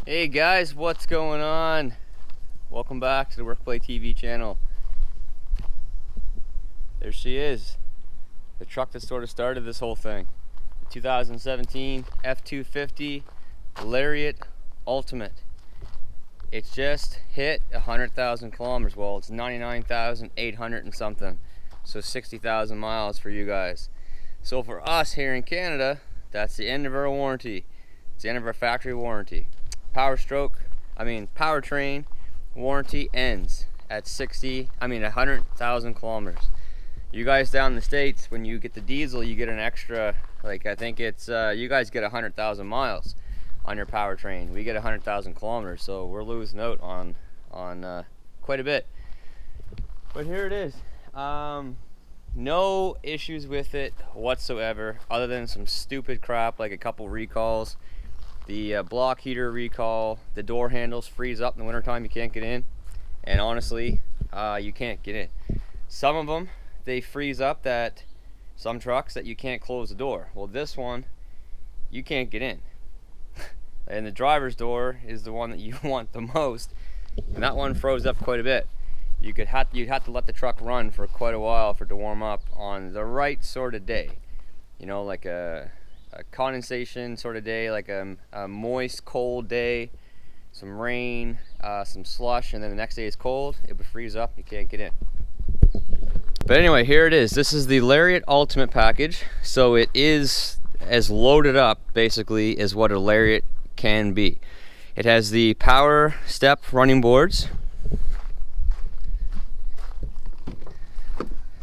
Hey guys, what's going on? Welcome back to the Workplay TV channel. There she is, the truck that sort of started this whole thing. The 2017 F-250 Lariat Ultimate. It's just hit 100,000 kilometers. Well, it's 99,800 and something. So 60,000 miles for you guys. So for us here in Canada, that's the end of our warranty. It's the end of our factory warranty. Powertrain warranty ends at 100,000 kilometers. You guys down in the States, when you get the diesel, you get an extra, like I think it's, you guys get 100,000 miles on your powertrain. We get 100,000 kilometers, so we're losing out on quite a bit. But here it is. No issues with it whatsoever, other than some stupid crap like a couple recalls. The block heater recall, the door handles freeze up in the wintertime, you can't get in. And honestly, you can't get in. Some of them, they freeze up that, some trucks, that you can't close the door. Well, this one, you can't get in. And the driver's door is the one that you want the most. And that one froze up quite a bit. You'd have to let the truck run for quite a while for it to warm up on the right sort of day. You know, like a condensation sort of day, like a moist, cold day, some rain, some slush, and then the next day is cold. It would freeze up, you can't get in. But anyway, here it is. This is the Lariat Ultimate package. So it is as loaded up, basically, as what a Lariat can be. It has the power step running boards,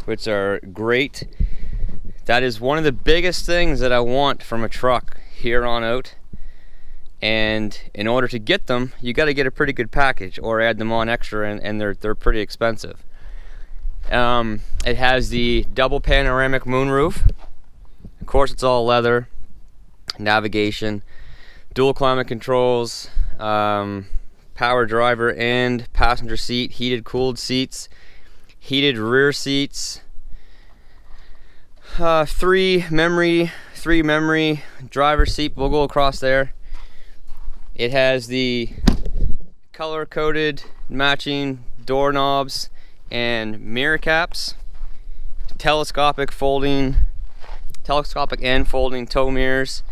which are great. That is one of the biggest things that I want from a truck here on out. And in order to get them, you got to get a pretty good package or add them on extra, and they're pretty expensive. It has the double panoramic moonroof. Of course, it's all leather. Navigation, dual climate controls, power driver and passenger seat, heated cooled seats, heated rear seats. Three memory driver seat will go across there. It has the color coded matching doorknobs and mirror caps, telescopic and folding tow mirrors.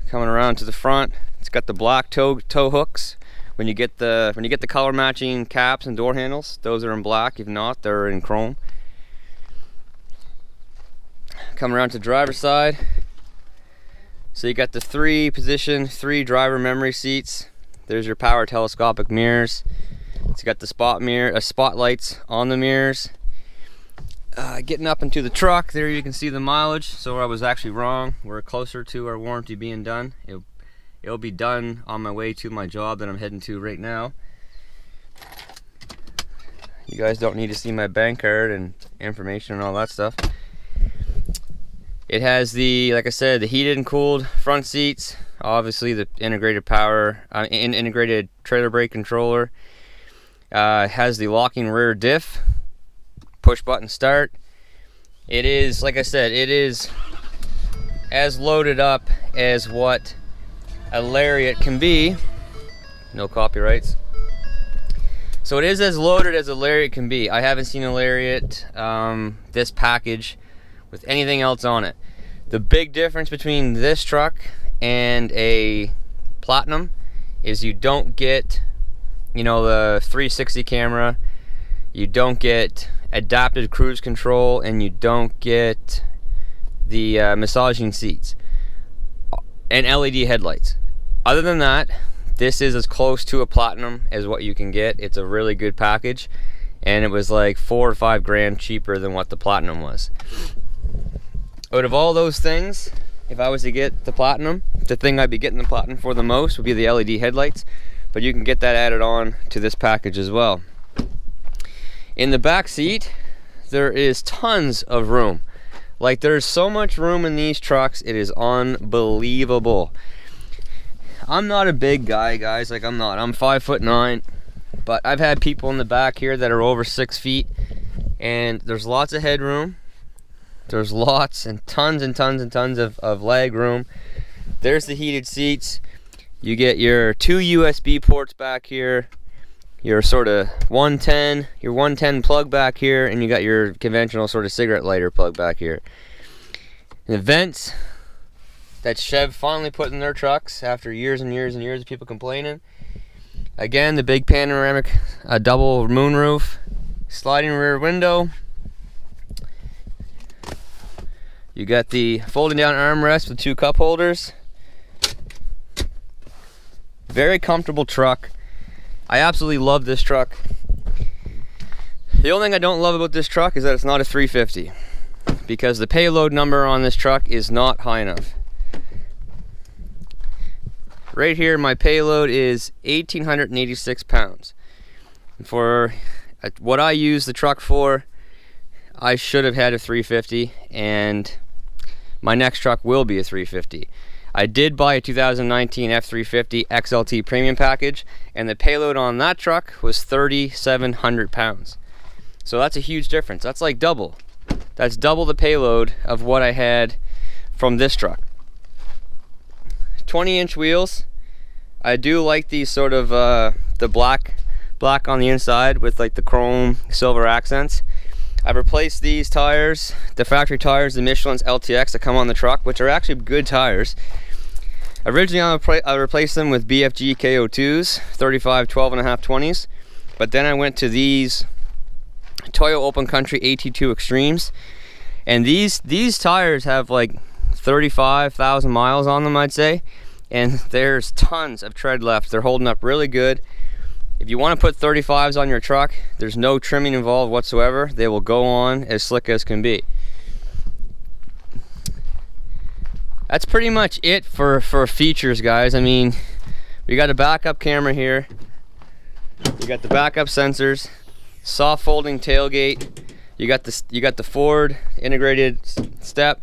Coming around to the front, it's got the black tow hooks. When you get the color matching caps and door handles, those are in black. If not, they're in chrome. Coming around to the driver's side, so you got the three driver memory seats. There's your power telescopic mirrors. It's got the spotlights on the mirrors. Getting up into the truck, there you can see the mileage. So I was actually wrong. We're closer to our warranty being done. It'll be done on my way to my job that I'm heading to right now. You guys don't need to see my bank card and information and all that stuff. It has like I said, the heated and cooled front seats. Obviously, the integrated integrated trailer brake controller. It has the locking rear diff, push button start. It is, like I said, it is as loaded up as what a Lariat can be. No copyrights. So it is as loaded as a Lariat can be. I haven't seen a Lariat this package with anything else on it. The big difference between this truck and a Platinum is you don't get, you know, the 360 camera, you don't get adaptive cruise control, and you don't get the massaging seats and LED headlights. Other than that, this is as close to a Platinum as what you can get. It's a really good package, and it was like $4 or $5 grand cheaper than what the Platinum was. Out of all those things, if I was to get the Platinum, the thing I'd be getting the Platinum for the most would be the LED headlights, but you can get that added on to this package as well. In the back seat, there is tons of room. Like, there's so much room in these trucks, it is unbelievable. I'm not a big guy, guys. Like, I'm 5'9", but I've had people in the back here that are over 6 feet, and there's lots of headroom. There's lots and tons of leg room. There's the heated seats. You get your 2 USB ports back here, your sort of 110 plug back here, and you got your conventional sort of cigarette lighter plug back here. And the vents that Chev finally put in their trucks after years and years and years of people complaining. Again, the big panoramic double moonroof, sliding rear window. You got the folding down armrest with 2 cup holders. Very comfortable truck. I absolutely love this truck. The only thing I don't love about this truck is that it's not a 350, because the payload number on this truck is not high enough. Right here, my payload is 1,886 pounds. For what I use the truck for, I should have had a 350, and my next truck will be a 350. I did buy a 2019 F-350 XLT premium package, and the payload on that truck was 3,700 pounds. So that's a huge difference. That's like double. That's double the payload of what I had from this truck. 20-inch wheels. I do like these sort of the black on the inside with like the chrome silver accents. I've replaced these tires, the factory tires, the Michelin's LTX that come on the truck, which are actually good tires. Originally I replaced them with BFG KO2s, 35 12.5 20s, but then I went to these Toyo Open Country AT2 Extremes, and these tires have like 35,000 miles on them, I'd say, and there's tons of tread left. They're holding up really good. If you want to put 35s on your truck, there's no trimming involved whatsoever. They will go on as slick as can be. That's pretty much it for features, guys. I mean, we got a backup camera here. You got the backup sensors, soft folding tailgate. You got the Ford integrated step,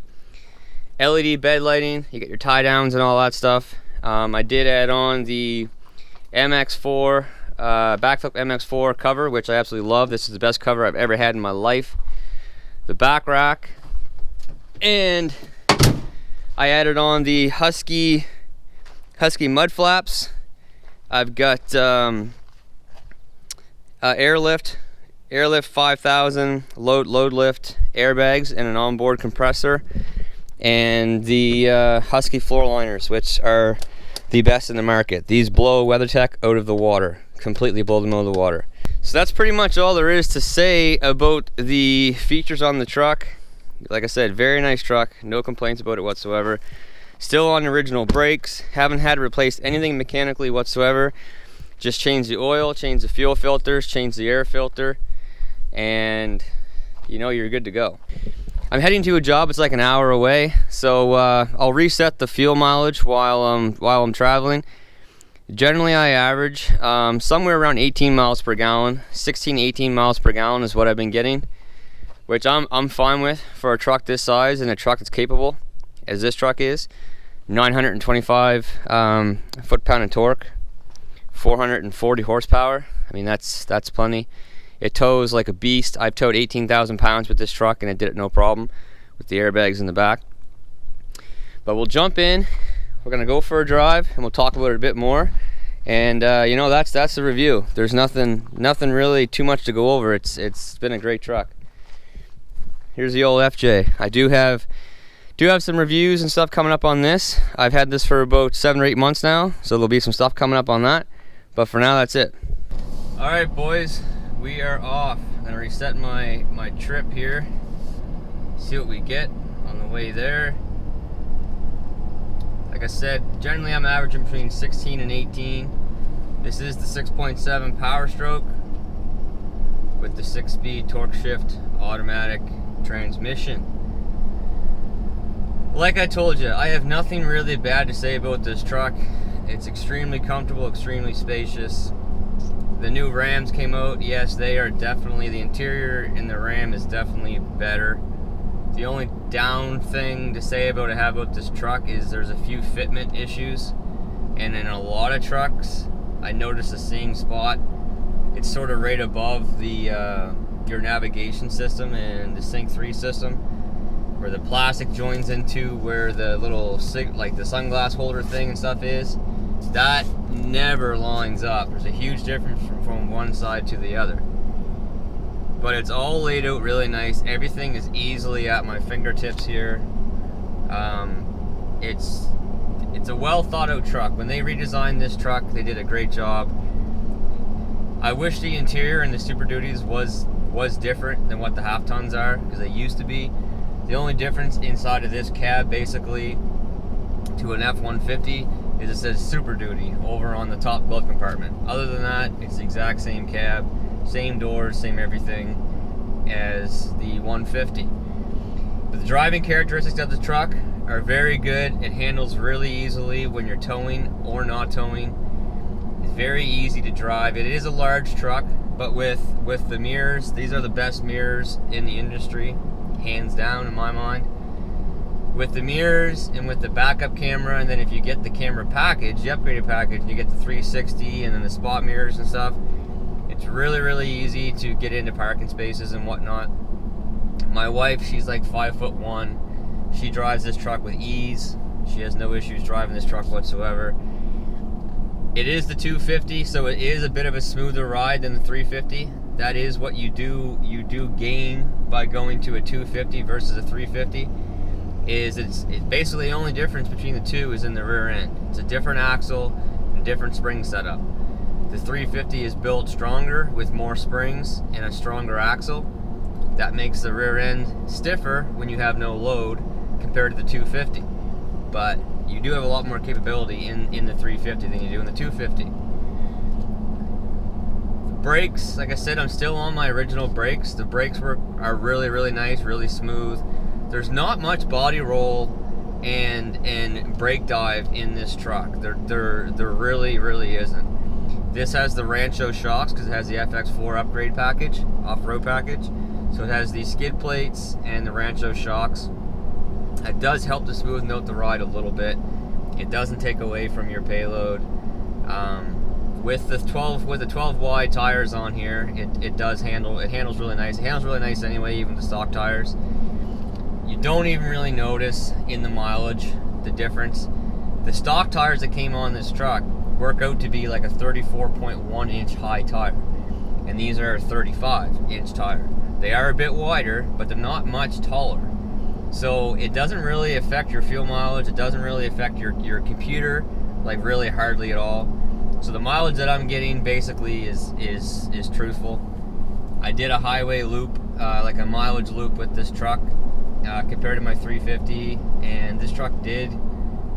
LED bed lighting. You got your tie downs and all that stuff. I did add on the MX4 backflip MX4 cover, which I absolutely love. This is the best cover I've ever had in my life. The back rack, and I added on the Husky mud flaps. I've got airlift 5000 load lift airbags and an onboard compressor, and the Husky floor liners, which are the best in the market. These blow WeatherTech out of the water, completely blow them out of the water. So that's pretty much all there is to say about the features on the truck. Like I said, very nice truck, no complaints about it whatsoever. Still on original brakes, haven't had to replace anything mechanically whatsoever. Just change the oil, change the fuel filters, change the air filter, and you know you're good to go. I'm heading to a job, it's like an hour away, so I'll reset the fuel mileage while I'm traveling. Generally I average somewhere around 18 miles per gallon. 16-18 miles per gallon is what I've been getting, which I'm fine with for a truck this size and a truck that's capable as this truck is. 925 foot-pound of torque, 440 horsepower. I mean, that's plenty. It tows like a beast. I've towed 18,000 pounds with this truck, and it did it no problem with the airbags in the back. But we'll jump in. We're gonna go for a drive, and we'll talk about it a bit more. And you know, that's the review. There's nothing really too much to go over. It's been a great truck. Here's the old FJ. I do have some reviews and stuff coming up on this. I've had this for about 7 or 8 months now, so there'll be some stuff coming up on that. But for now, that's it. All right, boys, we are off. I'm gonna reset my trip here. See what we get on the way there. Like I said, generally I'm averaging between 16 and 18. This is the 6.7 Powerstroke with the 6-speed torque shift automatic transmission. Like I told you, I have nothing really bad to say about this truck. It's extremely comfortable, extremely spacious. The new Rams came out. Yes, they are definitely, the interior in the Ram is definitely better. The only down thing to say about this truck is there's a few fitment issues, and in a lot of trucks I noticed the same spot. It's sort of right above the your navigation system and the Sync 3 system, where the plastic joins into where the little like the sunglass holder thing and stuff is. That never lines up. There's a huge difference from one side to the other. But it's all laid out really nice. Everything is easily at my fingertips here. It's a well thought out truck. When they redesigned this truck, they did a great job. I wish the interior and the Super Duties was different than what the half tons are, because they used to be. The only difference inside of this cab basically to an F-150 is it says Super Duty over on the top glove compartment. Other than that, it's the exact same cab, same doors, same everything as the 150. But the driving characteristics of the truck are very good. It handles really easily when you're towing or not towing. It's very easy to drive. It is a large truck, but with the mirrors, these are the best mirrors in the industry, hands down in my mind. With the mirrors and with the backup camera, and then if you get the camera package, the upgraded package, you get the 360 and then the spot mirrors and stuff, it's really, really easy to get into parking spaces and whatnot. My wife, she's like 5'1". She drives this truck with ease. She has no issues driving this truck whatsoever. It is the 250, so it is a bit of a smoother ride than the 350. That is what you do gain by going to a 250 versus a 350. It's basically the only difference between the two is in the rear end. It's a different axle and different spring setup. The 350 is built stronger with more springs and a stronger axle. That makes the rear end stiffer when you have no load compared to the 250. But you do have a lot more capability in the 350 than you do in the 250. The brakes, like I said, I'm still on my original brakes. The brakes are really, really nice, really smooth. There's not much body roll and brake dive in this truck. There really, really isn't. This has the Rancho shocks because it has the FX4 upgrade package, off-road package. So it has these skid plates and the Rancho shocks. It does help to smoothen out the ride a little bit. It doesn't take away from your payload. With the 12 wide tires on here, it handles really nice. It handles really nice anyway, even the stock tires. You don't even really notice in the mileage the difference. The stock tires that came on this truck work out to be like a 34.1 inch high tire, and these are a 35 inch tire. They are a bit wider, but they're not much taller. So it doesn't really affect your fuel mileage. It doesn't really affect your computer, like really hardly at all. So the mileage that I'm getting basically is truthful. I did a highway loop, like a mileage loop with this truck compared to my 350, and this truck did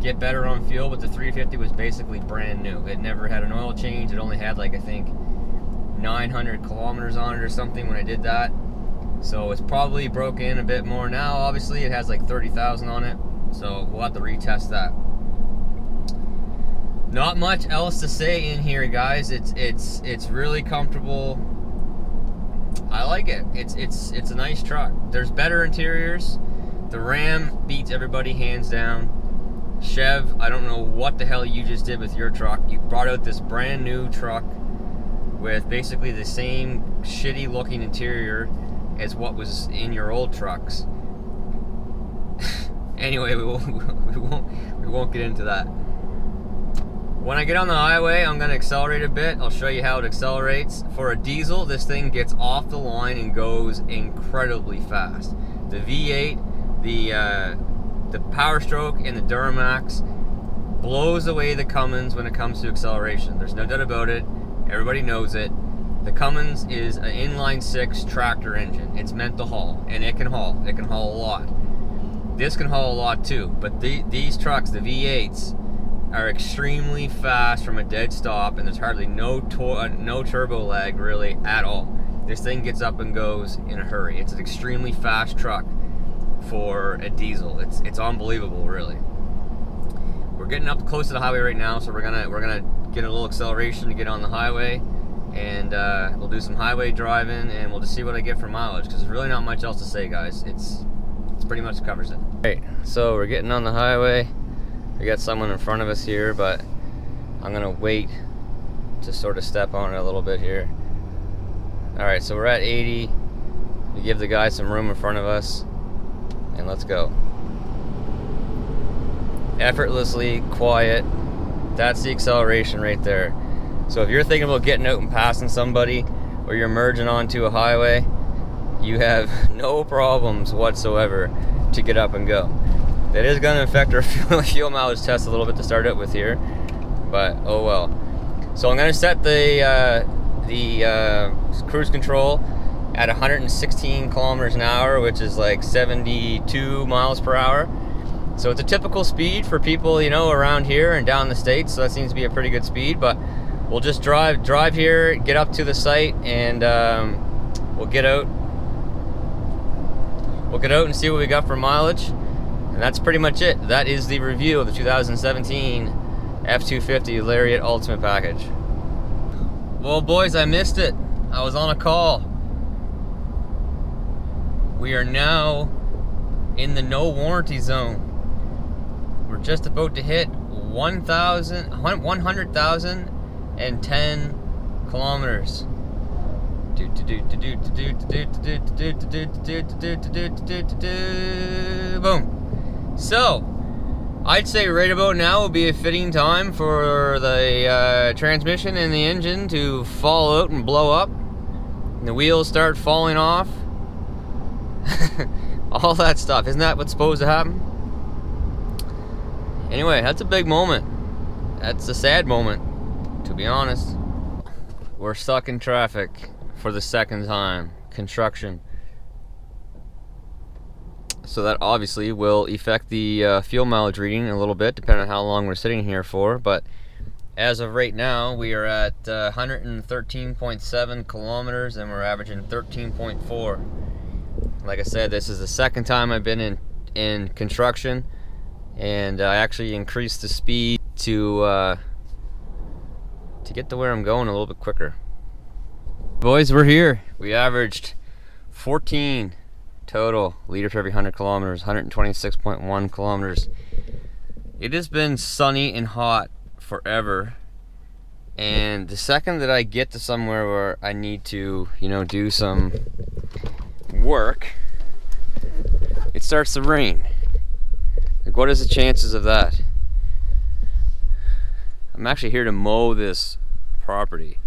get better on fuel, but the 350 was basically brand new. It never had an oil change. It only had like, I think, 900 kilometers on it or something when I did that. So it's probably broke in a bit more now. Obviously it has like 30,000 on it, so we'll have to retest that. Not much else to say in here, guys. It's really comfortable. I like it. It's a nice truck. There's better interiors. The Ram beats everybody hands down. Chev, I don't know what the hell you just did with your truck. You brought out this brand new truck with basically the same shitty looking interior as what was in your old trucks. Anyway, we won't get into that. When I get on the highway, I'm going to accelerate a bit. I'll show you how it accelerates. For a diesel, this thing gets off the line and goes incredibly fast. The V8, the Powerstroke, and the Duramax blows away the Cummins when it comes to acceleration. There's no doubt about it. Everybody knows it. The Cummins is an inline-6 tractor engine. It's meant to haul, and it can haul. It can haul a lot. This can haul a lot too, but these trucks, the V8s, are extremely fast from a dead stop, and there's hardly no turbo lag really at all. This thing gets up and goes in a hurry. It's an extremely fast truck for a diesel. It's unbelievable, really. We're getting up close to the highway right now, so we're gonna get a little acceleration to get on the highway, and we'll do some highway driving, and we'll just see what I get for mileage, because there's really not much else to say, guys. It's pretty much covers it. Alright, so we're getting on the highway. We got someone in front of us here, but I'm gonna wait to sort of step on it a little bit here. Alright, so we're at 80. We give the guy some room in front of us, and let's go. Effortlessly quiet, That's the acceleration right there. So if you're thinking about getting out and passing somebody, or you're merging onto a highway, you have no problems whatsoever to get up and go. That is going to affect our fuel mileage test a little bit to start out with here, but oh well. So I'm going to set the cruise control at 116 kilometers an hour, which is like 72 miles per hour. So it's a typical speed for people, you know, around here and down the States. So that seems to be a pretty good speed, but we'll just drive here, get up to the site, and we'll get out and see what we got for mileage. And that's pretty much it. That is the review of the 2017 F-250 Lariat Ultimate Package. Well, boys, I missed it. I was on a call. We are now in the no warranty zone. We're just about to hit 100,010 kilometers. Boom. So, I'd say right about now would be a fitting time for the transmission and the engine to fall out and blow up, and the wheels start falling off. All that stuff. Isn't that what's supposed to happen? Anyway, that's a big moment. That's a sad moment, to be honest. We're stuck in traffic for the second time. Construction. So that obviously will affect the fuel mileage reading a little bit, depending on how long we're sitting here for. But as of right now, we are at 113.7 kilometers, and we're averaging 13.4. Like I said, this is the second time I've been in construction, and I actually increased the speed to get to where I'm going a little bit quicker. Boys, we're here. We averaged 14 total liters for every 100 kilometers, 126.1 kilometers. It has been sunny and hot forever, and the second that I get to somewhere where I need to, you know, do some work, it starts to rain. Like, what is the chances of that? I'm actually here to mow this property.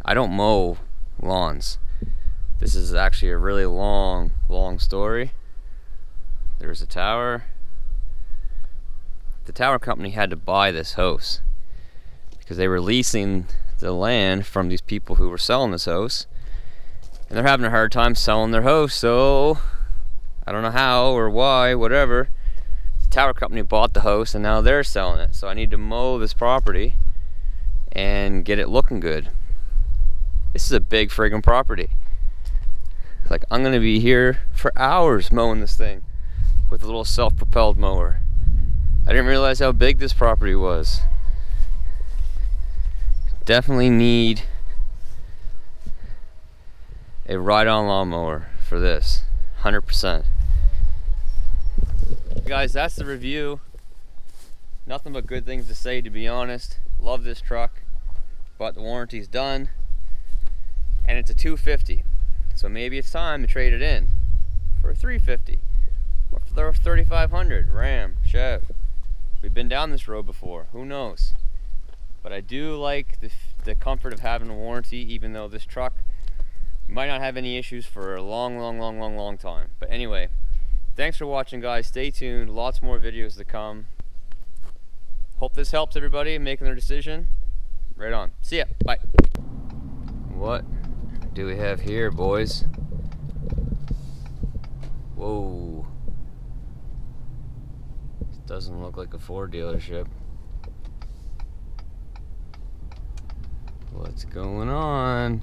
I don't mow lawns. This is actually a really long story. There's a tower. The tower company had to buy this house because they were leasing the land from these people who were selling this house, and they're having a hard time selling their house. So I don't know how or why, whatever, the tower company bought the house and now they're selling it. So I need to mow this property and get it looking good. This is a big friggin' property. Like, I'm gonna be here for hours mowing this thing with a little self-propelled mower. I didn't realize how big this property was. Definitely need a ride-on lawnmower for this, 100%. Guys, that's the review. Nothing but good things to say, to be honest. Love this truck, but the warranty's done, and it's a 250. So maybe it's time to trade it in for a 350 or for a 3500 Ram, Chev. We've been down this road before, who knows? But I do like the comfort of having a warranty, even though this truck might not have any issues for a long time. But anyway, thanks for watching, guys. Stay tuned, lots more videos to come. Hope this helps everybody in making their decision. Right on. See ya. Bye. What do we have here, boys? Whoa. This doesn't look like a Ford dealership. What's going on?